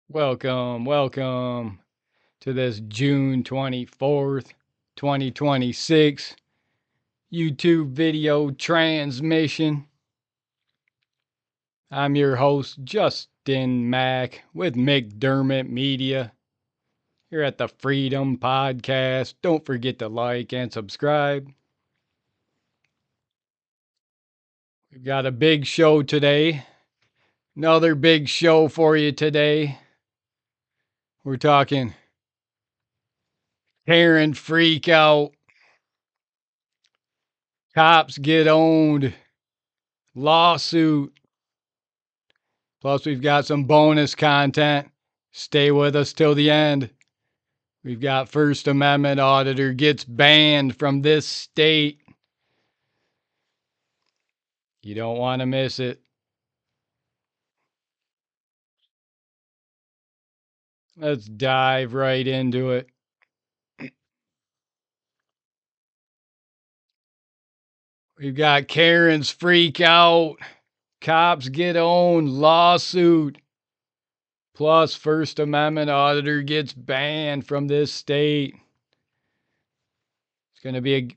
Welcome to this June 24th, 2026 YouTube video transmission. I'm your host, Justin Mack, with McDermott Media here at the Freedom Podcast. Don't forget to like and subscribe. We've got a big show today. Another big show for you today. We're talking tyrant freakout. Cops get owned. Lawsuit. Plus, we've got some bonus content. Stay with us till the end. We've got First Amendment auditor gets banned from this state. You don't want to miss it. Let's dive right into it. We've got Karen's freak out. Cops get owned. Lawsuit. Plus, First Amendment auditor gets banned from this state. It's going to be a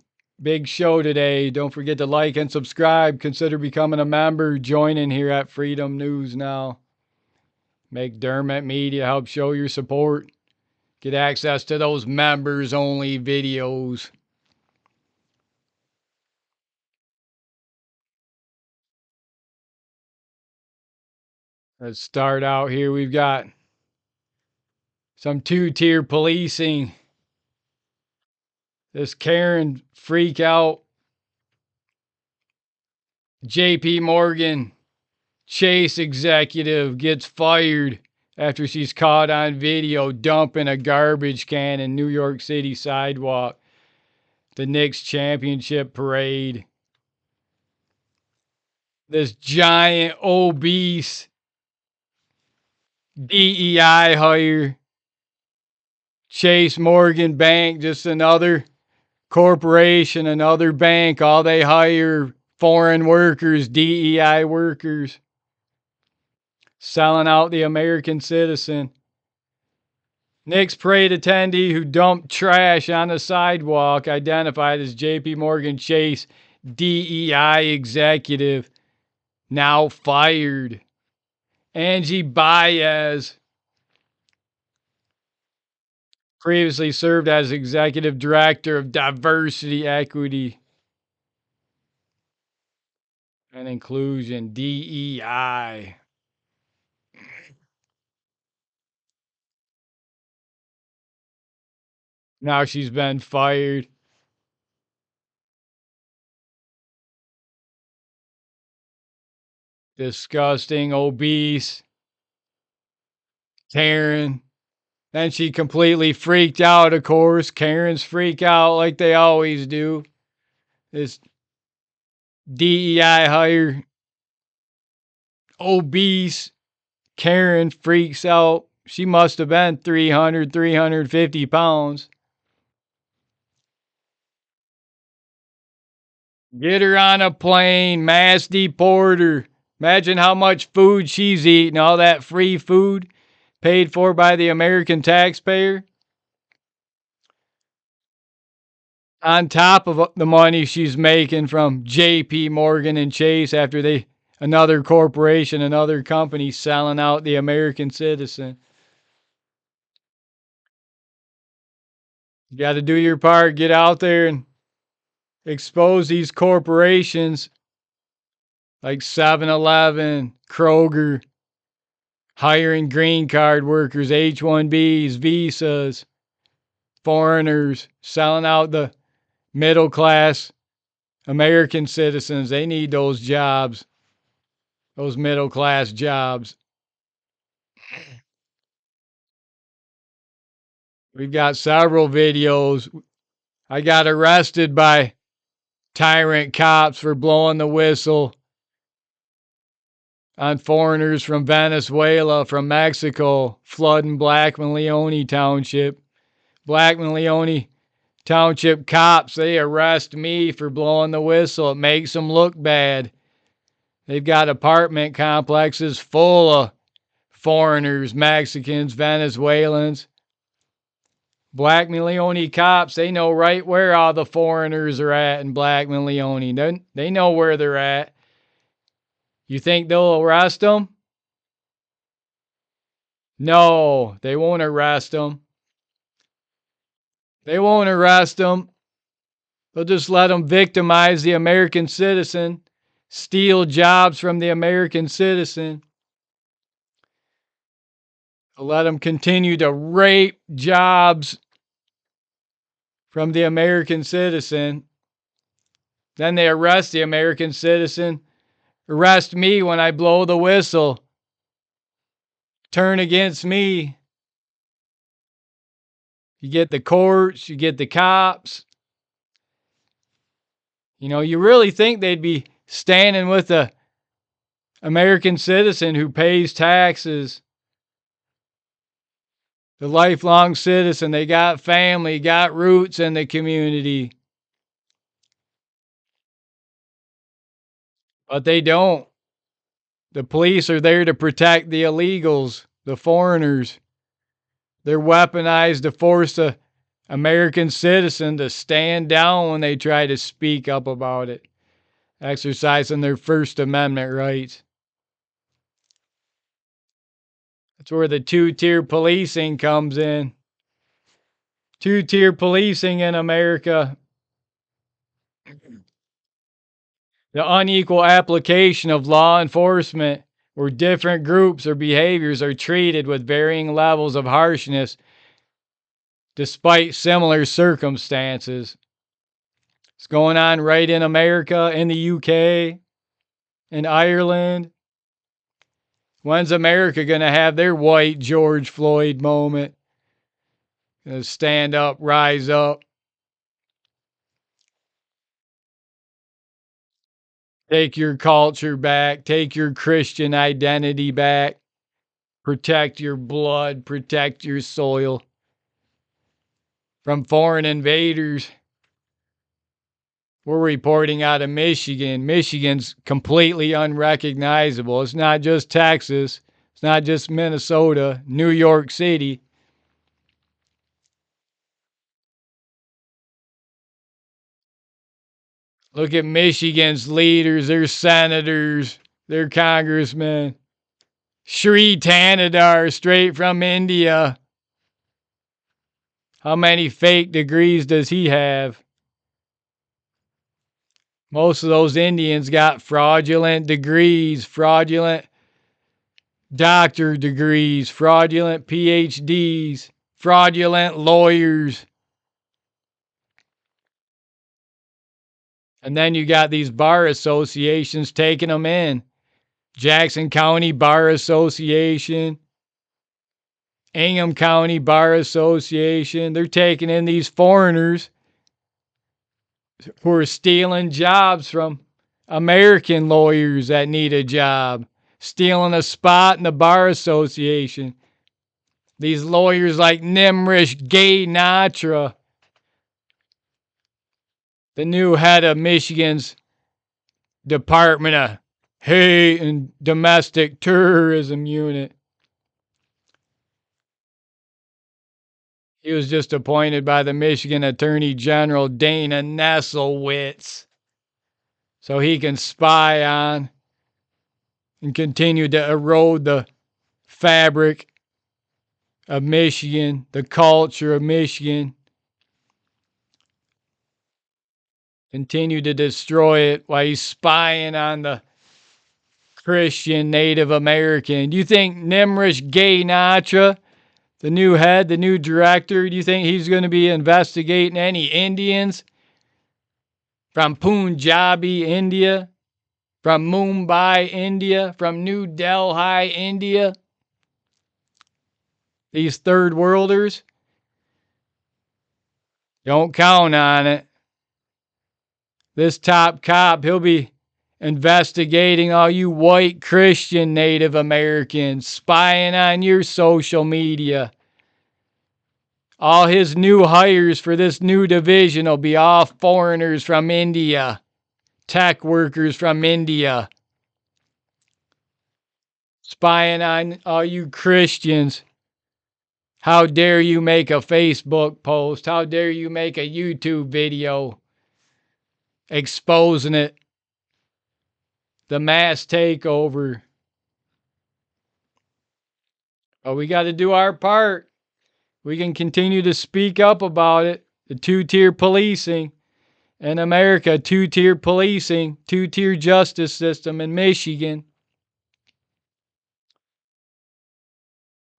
big show today. Don't forget to like and subscribe. Consider becoming a member. Joining here at Freedom News Now. McDermott Media, help show your support. Get access to those members only videos. Let's start out here. We've got some two-tier policing. This Karen freak out. JP Morgan Chase executive gets fired after she's caught on video dumping a garbage can in New York City sidewalk. The Knicks championship parade. This giant obese DEI hire. Chase Morgan Bank, just another corporation, another bank. All they hire foreign workers, DEI workers, selling out the American citizen. Knicks parade attendee who dumped trash on the sidewalk, identified as JP Morgan Chase DEI executive, now fired. Angie Baez, previously served as executive director of diversity, equity, and inclusion, DEI. Now she's been fired. Disgusting, obese Karen. Then she completely freaked out, of course. Karens freak out like they always do. This DEI hire, obese Karen freaks out. She must have been 300, 350 pounds. Get her on a plane, mass deport her. Imagine how much food she's eating, all that free food paid for by the American taxpayer. On top of the money she's making from JP Morgan and Chase after another corporation, another company selling out the American citizen. You got to do your part. Get out there and expose these corporations like 7-Eleven, Kroger, hiring green card workers, H-1Bs, visas, foreigners, selling out the middle class American citizens. They need those jobs, those middle class jobs. We've got several videos. I got arrested by tyrant cops for blowing the whistle on foreigners from Venezuela, from Mexico, flooding Blackman Leone Township. Blackman Leone Township cops, they arrest me for blowing the whistle. It makes them look bad. They've got apartment complexes full of foreigners, Mexicans, Venezuelans. Black Leone cops, they know right where all the foreigners are at in Black Leone. They know where they're at. You think they'll arrest them? No, they won't arrest them. They won't arrest them. They'll just let them victimize the American citizen, steal jobs from the American citizen. They'll let them continue to rape jobs from the American citizen. Then they arrest the American citizen. Arrest me when I blow the whistle. Turn against me. You get the courts, you get the cops. You know, you really think they'd be standing with the American citizen who pays taxes, the lifelong citizen. They got family, got roots in the community. But they don't. The police are there to protect the illegals, the foreigners. They're weaponized to force the American citizen to stand down when they try to speak up about it, exercising their First Amendment rights. That's where the two-tier policing comes in. Two-tier policing in America. The unequal application of law enforcement, where different groups or behaviors are treated with varying levels of harshness despite similar circumstances. It's going on right in America, in the UK, in Ireland. When's America going to have their white George Floyd moment? Gonna stand up, rise up. Take your culture back. Take your Christian identity back. Protect your blood. Protect your soil from foreign invaders. We're reporting out of Michigan. Michigan's completely unrecognizable. It's not just Texas. It's not just Minnesota. New York City. Look at Michigan's leaders, their senators, their congressmen. Sri Tanadar, straight from India. How many fake degrees does he have? Most of those Indians got fraudulent degrees, fraudulent doctor degrees, fraudulent PhDs, fraudulent lawyers. And then you got these bar associations taking them in. Jackson County Bar Association, Ingham County Bar Association. They're taking in these foreigners who are stealing jobs from American lawyers that need a job, stealing a spot in the Bar Association. These lawyers like Nimrish Gay Natra, the new head of Michigan's Department of Hate and Domestic Tourism Unit. He was just appointed by the Michigan Attorney General Dana Nesselwitz so he can spy on and continue to erode the fabric of Michigan, the culture of Michigan, continue to destroy it while he's spying on the Christian Native American. Do you think Nimrish Gay Natra, the new head, the new director, do you think he's going to be investigating any Indians from Punjabi, India, from Mumbai, India, from New Delhi, India? These third worlders? Don't count on it. This top cop, he'll be investigating all you white Christian Native Americans, spying on your social media. All his new hires for this new division will be all foreigners from India, tech workers from India. spying on all you Christians. How dare you make a Facebook post? How dare you make a YouTube video exposing it? The mass takeover. But we got to do our part. We can continue to speak up about it. The two-tier policing in America, two-tier policing, two-tier justice system in Michigan.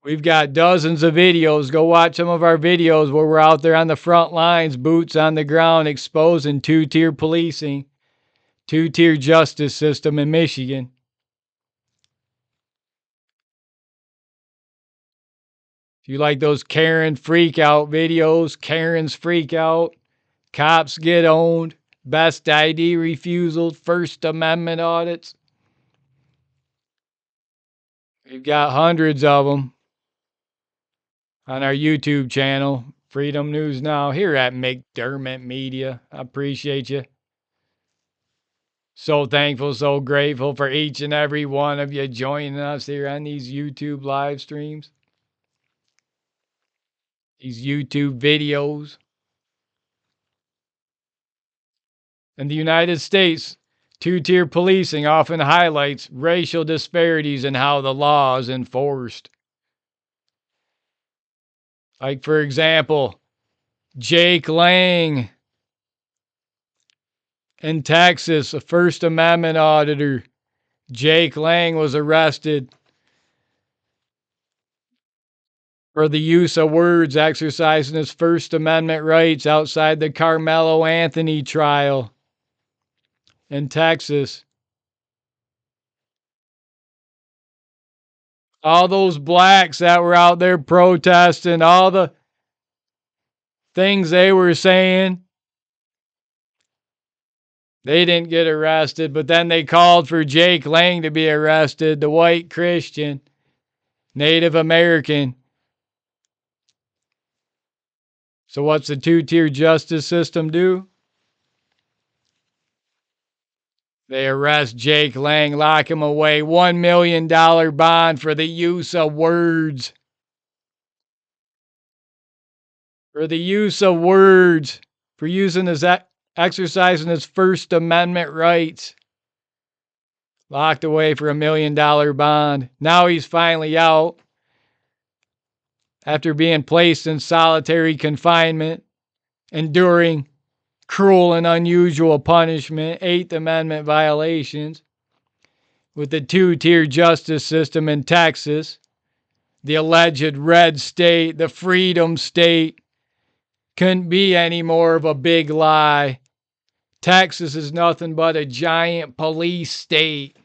We've got dozens of videos. Go watch some of our videos where we're out there on the front lines, boots on the ground, exposing two-tier policing, two-tier justice system in Michigan. If you like those Karen freakout videos, Karen's freakout, cops get owned, best ID refusal, First Amendment audits. We've got hundreds of them on our YouTube channel, Freedom News Now, here at McDermott Media. I appreciate you. So thankful, so grateful for each and every one of you joining us here on these YouTube live streams, these YouTube videos. In the United States, two-tier policing often highlights racial disparities in how the law is enforced. Like, for example, Jake Lang in Texas, a First Amendment auditor. Jake Lang was arrested for the use of words, exercising his First Amendment rights outside the Carmelo Anthony trial in Texas. All those blacks that were out there protesting, all the things they were saying, they didn't get arrested, but then they called for Jake Lang to be arrested, the white Christian, Native American. So what's the two-tier justice system do? They arrest Jake Lang, lock him away, $1 million bond for the use of words. For the use of words, for using his exercising his First Amendment rights. Locked away for $1 million bond. Now he's finally out after being placed in solitary confinement, enduring cruel and unusual punishment, Eighth Amendment violations, with the two-tier justice system in Texas, the alleged red state, the freedom state, couldn't be any more of a big lie. Texas is nothing but a giant police state.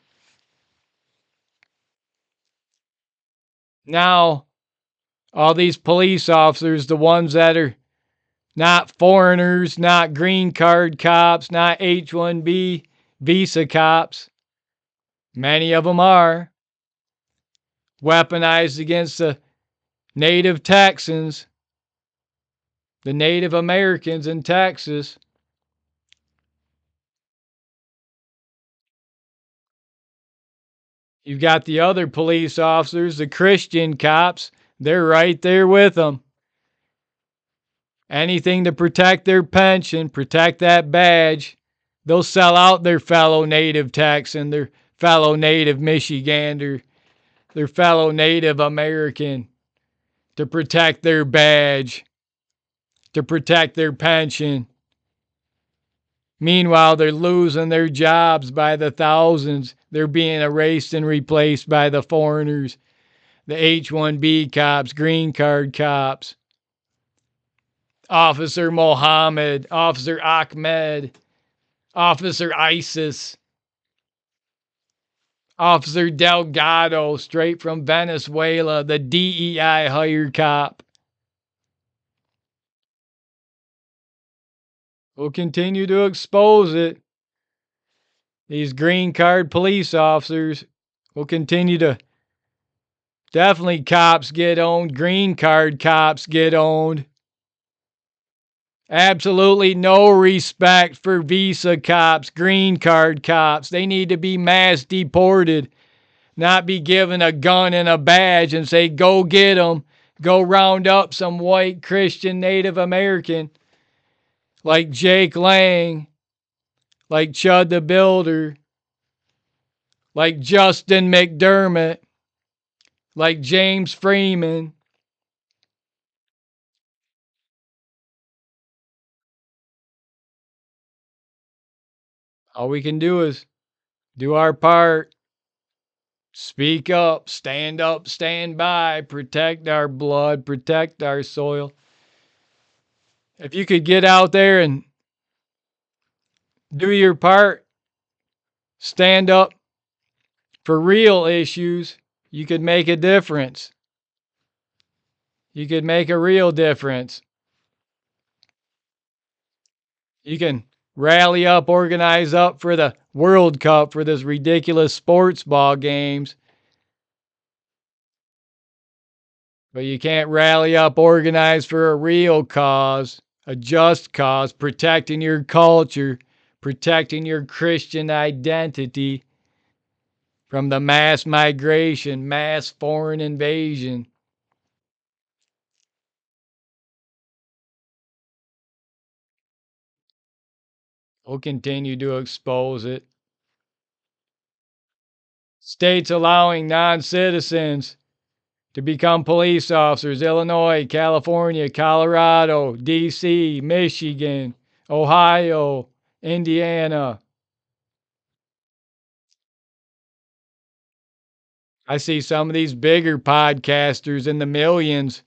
Now, all these police officers, the ones that are not foreigners, not green card cops, not H-1B visa cops, many of them are, weaponized against the native Texans, the Native Americans in Texas. You've got the other police officers, the Christian cops, they're right there with them. Anything to protect their pension, protect that badge. They'll sell out their fellow native Texan, their fellow native Michigander, their fellow Native American to protect their badge, to protect their pension. Meanwhile, they're losing their jobs by the thousands. They're being erased and replaced by the foreigners, the H-1B cops, green card cops. Officer Mohammed, Officer Ahmed, Officer ISIS, Officer Delgado, straight from Venezuela, the DEI hired cop. We'll continue to expose it. These green card police officers will continue to. Definitely cops get owned, green card cops get owned. Absolutely no respect for visa cops, green card cops. They need to be mass deported. not be given a gun and a badge and say, go get them, go round up some white Christian Native American like Jake Lang, like Chud the Builder, like Justin McDermott, like James Freeman. All we can do is do our part, speak up, stand by, protect our blood, protect our soil. If you could get out there and do your part, stand up for real issues, you could make a difference. You could make a real difference. You can rally up, organize up for the World Cup, for this ridiculous sports ball games. But you can't rally up, organize for a real cause, a just cause, protecting your culture, protecting your Christian identity from the mass migration, mass foreign invasion. We'll continue to expose it. States allowing non-citizens to become police officers: Illinois, California, Colorado, D.C., Michigan, Ohio, Indiana. I see some of these bigger podcasters in the millions.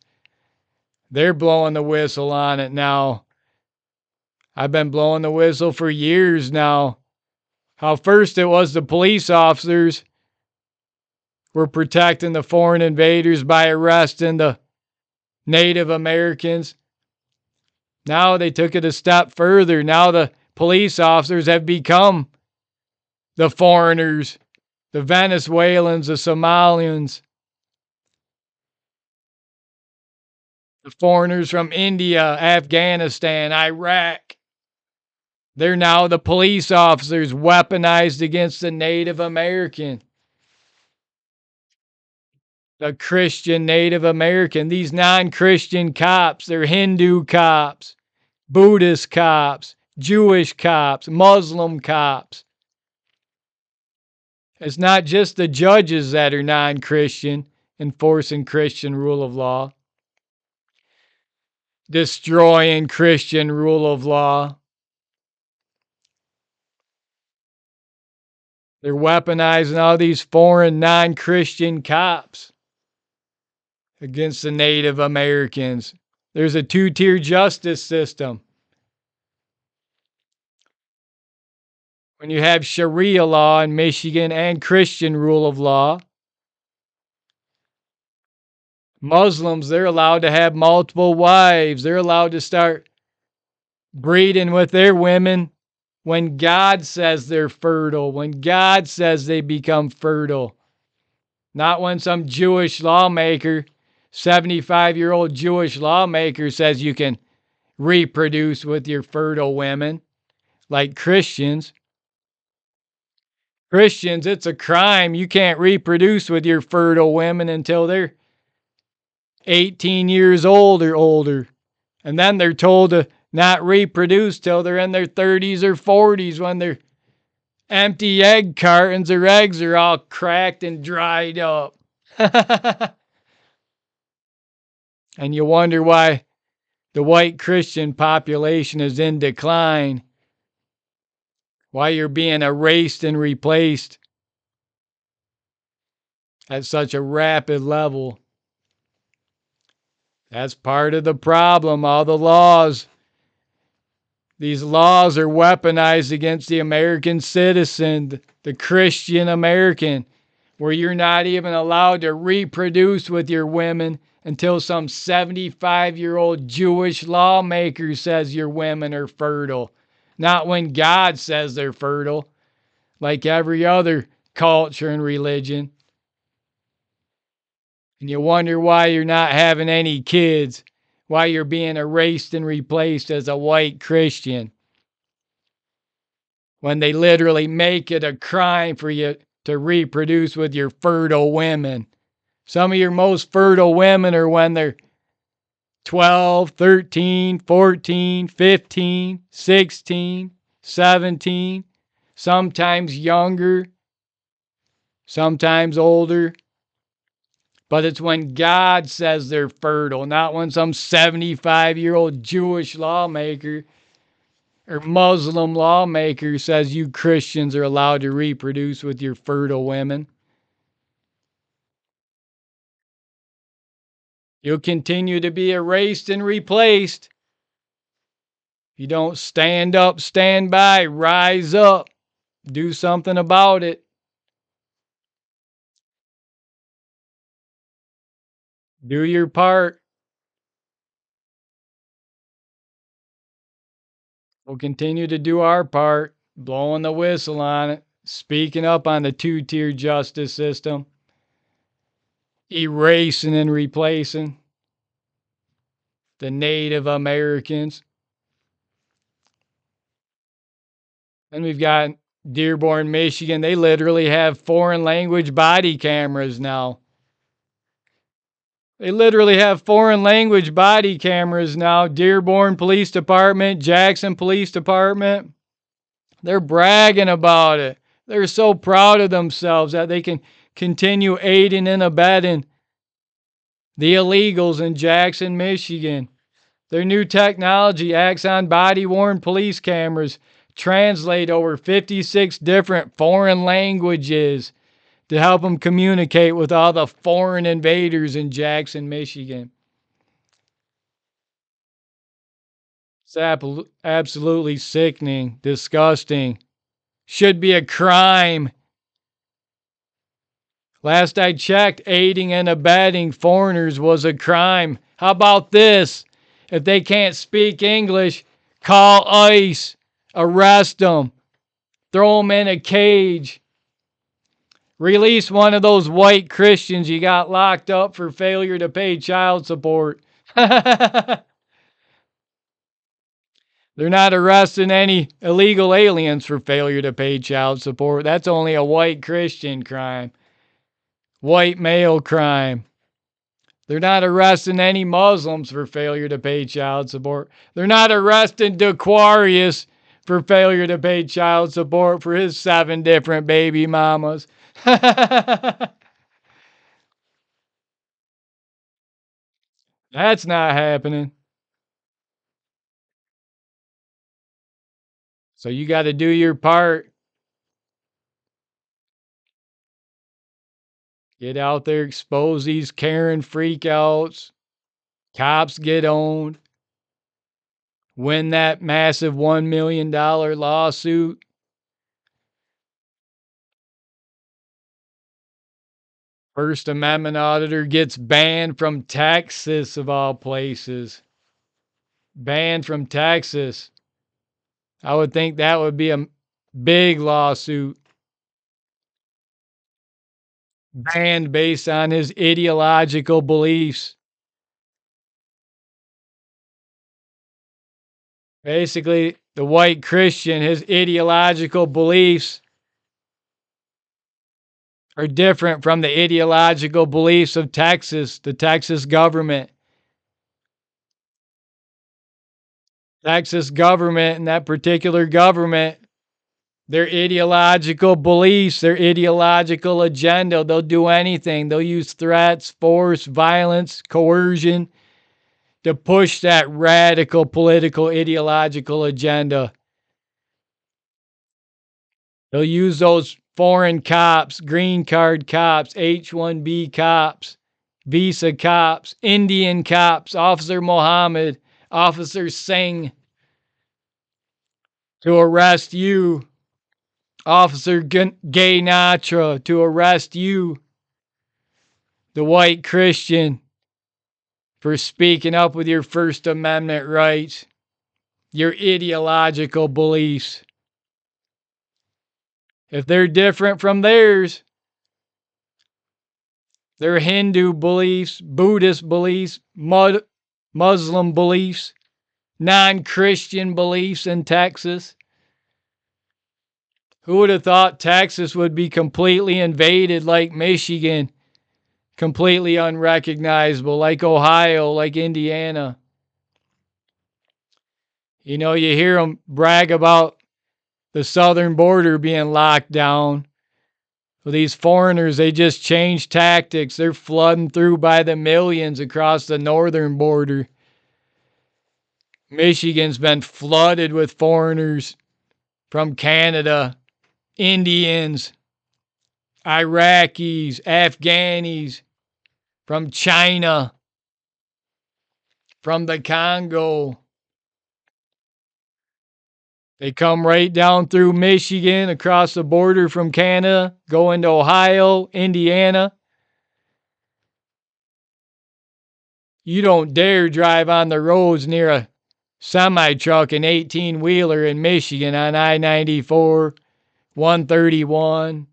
They're blowing the whistle on it now. I've been blowing the whistle for years now. How first it was the police officers were protecting the foreign invaders by arresting the Native Americans. Now they took it a step further. Now the police officers have become the foreigners, the Venezuelans, the Somalians, the foreigners from India, Afghanistan, Iraq. They're now the police officers weaponized against the Native American, the Christian Native American. These non-Christian cops, they're Hindu cops, Buddhist cops, Jewish cops, Muslim cops. It's not just the judges that are non-Christian enforcing Christian rule of law, destroying Christian rule of law. They're weaponizing all these foreign non-Christian cops against the Native Americans. There's a two-tier justice system. When you have Sharia law in Michigan and Christian rule of law, Muslims, they're allowed to have multiple wives. They're allowed to start breeding with their women when God says they're fertile, when God says they become fertile. Not when some Jewish lawmaker, 75-year-old Jewish lawmaker, says you can reproduce with your fertile women, like Christians. Christians, it's a crime. You can't reproduce with your fertile women until they're 18 years old or older. And then they're told to not reproduce till they're in their 30s or 40s, when their empty egg cartons or eggs are all cracked and dried up. And you wonder why the white Christian population is in decline, why you're being erased and replaced at such a rapid level. That's part of the problem. All the laws, these laws are weaponized against the American citizen, the Christian American, where you're not even allowed to reproduce with your women until some 75-year-old Jewish lawmaker says your women are fertile. Not when God says they're fertile, like every other culture and religion. And you wonder why you're not having any kids, why you're being erased and replaced as a white Christian, when they literally make it a crime for you to reproduce with your fertile women. Some of your most fertile women are when they're 12, 13, 14, 15, 16, 17, sometimes younger, sometimes older. But it's when God says they're fertile, not when some 75-year-old Jewish lawmaker or Muslim lawmaker says you Christians are allowed to reproduce with your fertile women. You'll continue to be erased and replaced. You don't stand up, stand by, rise up, do something about it. Do your part. We'll continue to do our part, blowing the whistle on it, speaking up on the two-tier justice system, erasing and replacing the Native Americans. And we've got Dearborn, Michigan. They literally have foreign language body cameras now. They literally have foreign language body cameras now. Dearborn Police Department, Jackson Police Department. They're bragging about it. They're so proud of themselves that they can continue aiding and abetting the illegals in Jackson, Michigan. Their new technology acts on body-worn police cameras, translate over 56 different foreign languages to help them communicate with all the foreign invaders in Jackson, Michigan. It's absolutely sickening, disgusting. Should be a crime. Last I checked, aiding and abetting foreigners was a crime. How about this? If they can't speak English, call ICE, arrest them, throw them in a cage, release one of those white Christians you got locked up for failure to pay child support. They're not arresting any illegal aliens for failure to pay child support. That's only a white Christian crime. White male crime. They're not arresting any Muslims for failure to pay child support. They're not arresting DeQuarius for failure to pay child support for his 7 different baby mamas. That's not happening. So you got to do your part. Get out there, expose these Karen freakouts. Cops get owned. Win that massive $1 million lawsuit. First Amendment auditor gets banned from Texas, of all places. Banned from Texas. I would think that would be a big lawsuit. Banned based on his ideological beliefs. Basically, the white Christian, his ideological beliefs are different from the ideological beliefs of Texas, the Texas government. Texas government and that particular government, their ideological beliefs, their ideological agenda, they'll do anything. They'll use threats, force, violence, coercion to push that radical political ideological agenda. They'll use those foreign cops, green card cops, H-1B cops, visa cops, Indian cops, Officer Mohammed, Officer Singh, to arrest you, Officer Gay Natra, to arrest you, the white Christian, for speaking up with your First Amendment rights, your ideological beliefs. If they're different from theirs, their Hindu beliefs, Buddhist beliefs, Muslim beliefs, non-Christian beliefs in Texas, Who would have thought Texas would be completely invaded like Michigan? Completely unrecognizable, like Ohio, like Indiana. You know, you hear them brag about the southern border being locked down. Well, these foreigners, they just changed tactics. They're flooding through by the millions across the northern border. Michigan's been flooded with foreigners from Canada, Indians, Iraqis, Afghanis, from China, from the Congo. They come right down through Michigan, across the border from Canada, go into Ohio, Indiana. You don't dare drive on the roads near a semi-truck, an 18-wheeler in Michigan on I-94, 131,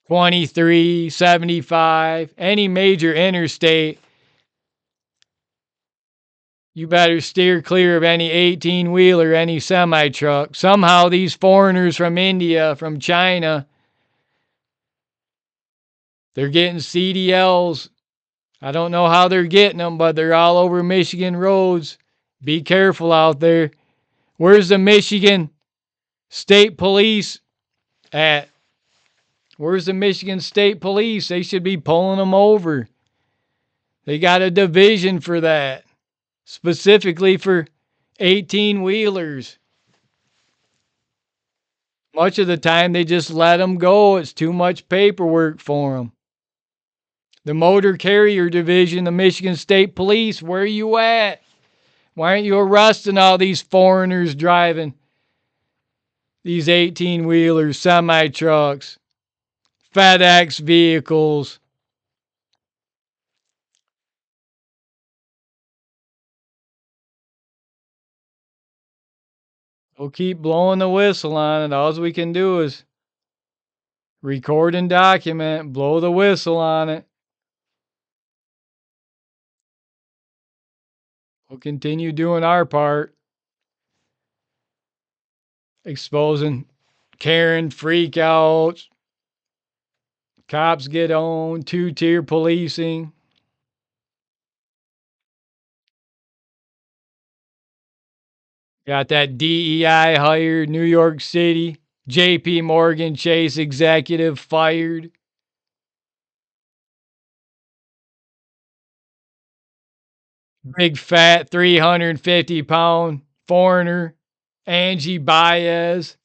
23, 75, any major interstate. You better steer clear of any 18-wheeler, any semi-truck. Somehow these foreigners from India, from China, they're getting CDLs. I don't know how they're getting them, but they're all over Michigan roads. Be careful out there. Where's the Michigan State Police at? Where's the Michigan State Police? They should be pulling them over. They got a division for that, specifically for 18-wheelers. Much of the time, they just let them go. It's too much paperwork for them. The Motor Carrier Division, the Michigan State Police, where are you at? Why aren't you arresting all these foreigners driving these 18-wheelers, semi-trucks, FedEx vehicles? We'll keep blowing the whistle on it. All we can do is record and document, blow the whistle on it. We'll continue doing our part, exposing Karen freakouts, cops get owned, two-tier policing. Got that DEI hired, New York City, JP Morgan Chase executive fired. Big fat 350-pound foreigner, Angie Baez.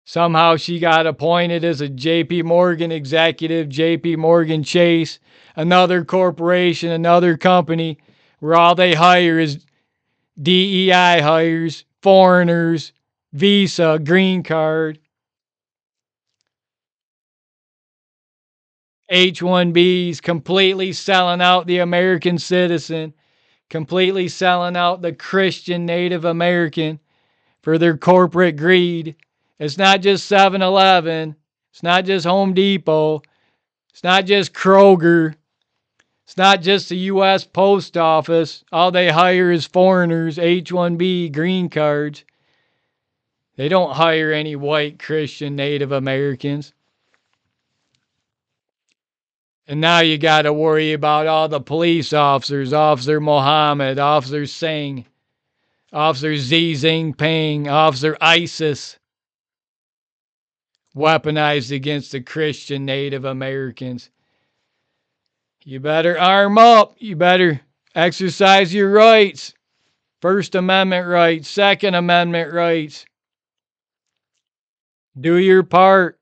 Somehow she got appointed as a JP Morgan executive, JP Morgan Chase, another corporation, another company where all they hire is DEI hires, foreigners, visa, green card, H-1Bs, completely selling out the American citizen, completely selling out the Christian Native American for their corporate greed. It's not just 7-Eleven. It's not just Home Depot. It's not just Kroger. It's not just the U.S. Post Office. All they hire is foreigners, H-1B, green cards. They don't hire any white Christian Native Americans. And now you got to worry about all the police officers, Officer Mohammed, Officer Singh, Officer Xi Jinping, Officer ISIS, weaponized against the Christian Native Americans. You better arm up. You better exercise your rights. First Amendment rights, Second Amendment rights. Do your part.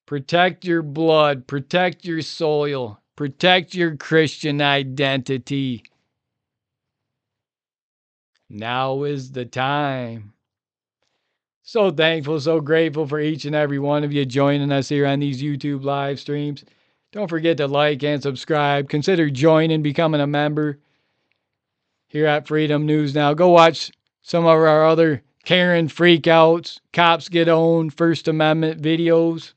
Protect your blood. Protect your soil. Protect your Christian identity. Now is the time. So thankful, so grateful for each and every one of you joining us here on these YouTube live streams. Don't forget to like and subscribe. Consider joining, becoming a member here at Freedom News Now. Go watch some of our other Karen freakouts, cops get owned, First Amendment videos.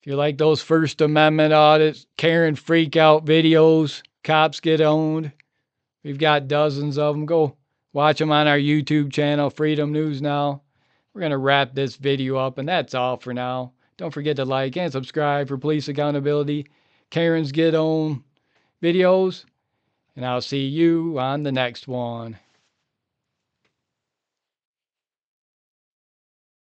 If you like those First Amendment audits, Karen freakout videos, cops get owned, we've got dozens of them. Go Watch them on our YouTube channel, Freedom News Now. We're going to wrap this video up, and that's all for now. Don't forget to like and subscribe for police accountability, Karen's Get On videos, and I'll see you on the next one.